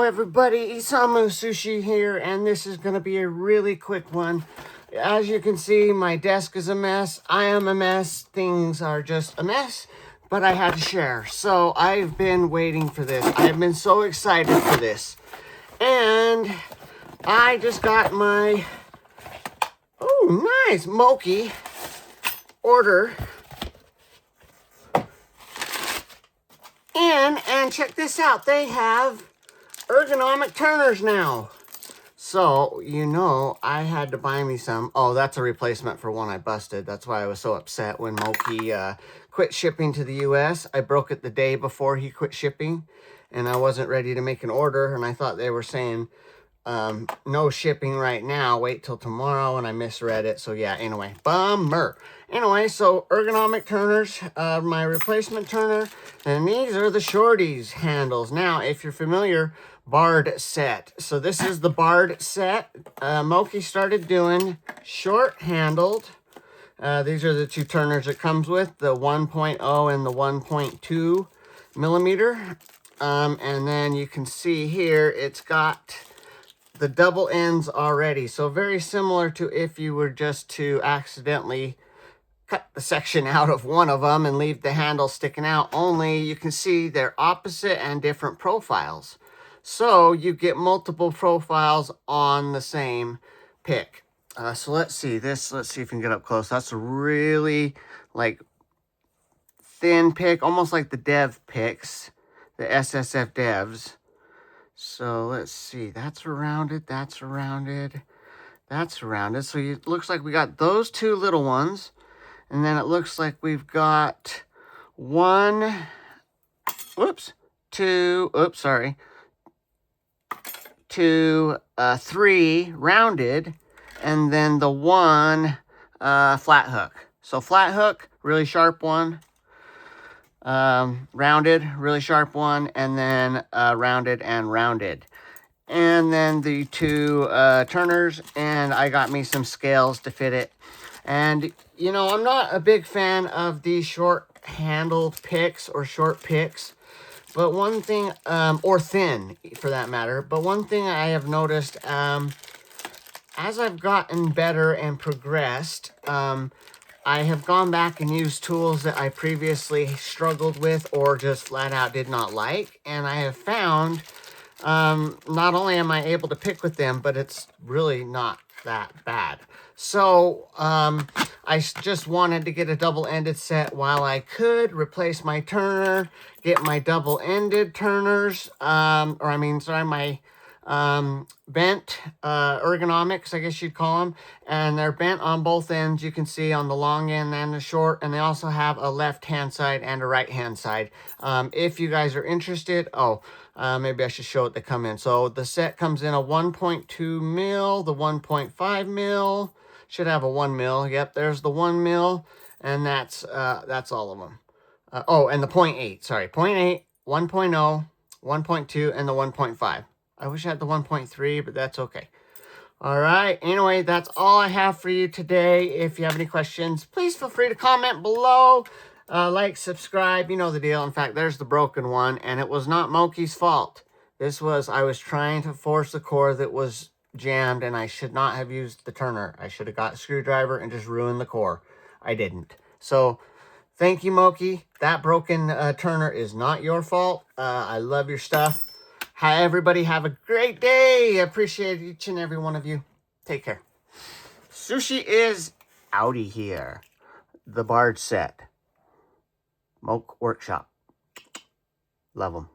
everybody, Isamu Sushi here, and this is going to be a really quick one. As you can see, my desk is a mess. I am a mess. Things are just a mess, but I had to share. So I've been waiting for this. I've been so excited for this. And I just got my, oh nice, Moki order. And check this out. They have ergonomic turners now. So, you know, I had to buy me some. Oh, that's a replacement for one I busted. That's why I was so upset when Moki quit shipping to the US. I broke it the day before he quit shipping, and I wasn't ready to make an order, and I thought they were saying no shipping right now, wait till tomorrow, and I misread it. So yeah, anyway, bummer. Anyway, so ergonomic turners, my replacement turner, and these are the shorties handles. Now, if you're familiar, barred set. So this is the barred set. Moki started doing short handled. These are the two turners it comes with, the 1.0 and the 1.2 millimeter. And then you can see here, it's got the double ends already. So very similar to if you were just to accidentally cut the section out of one of them and leave the handle sticking out, only you can see they're opposite and different profiles. So you get multiple profiles on the same pick. So let's see this. Let's see if we can get up close. That's a really like thin pick, almost like the Dev picks, the SSF Devs. So let's see, that's rounded, that's rounded, that's rounded. So it looks like we got those two little ones. And then it looks like we've got three rounded, and then the one flat hook. So flat hook, really sharp one. Rounded, really sharp one, and then rounded and rounded. And then the two turners, and I got me some scales to fit it. And, you know, I'm not a big fan of these short-handled picks or short picks, but one thing, or thin for that matter, but one thing I have noticed, as I've gotten better and progressed, I have gone back and used tools that I previously struggled with or just flat out did not like. And I have found not only am I able to pick with them, but it's really not that bad. So I just wanted to get a double-ended set while I could, replace my turner, get my double-ended turners, my bent ergonomics, I guess you'd call them, and they're bent on both ends. You can see on the long end and the short, and they also have a left-hand side and a right-hand side. If you guys are interested, maybe I should show what they come in. So the set comes in a 1.2 mil, the 1.5 mil, should have a 1 mil. Yep, there's the 1 mil, and that's all of them. And the 0.8, sorry, 0.8, 1.0, 1.2, and the 1.5. I wish I had the 1.3, but that's okay. All right. Anyway, that's all I have for you today. If you have any questions, please feel free to comment below. Like, subscribe, you know the deal. In fact, there's the broken one, and it was not Moki's fault. I was trying to force a core that was jammed, and I should not have used the turner. I should have got a screwdriver and just ruined the core. I didn't. So, thank you, Moki. That broken turner is not your fault. I love your stuff. Hi, everybody. Have a great day. I appreciate each and every one of you. Take care. Sushi is outie here. The barred set. Mok-Workshop. Love them.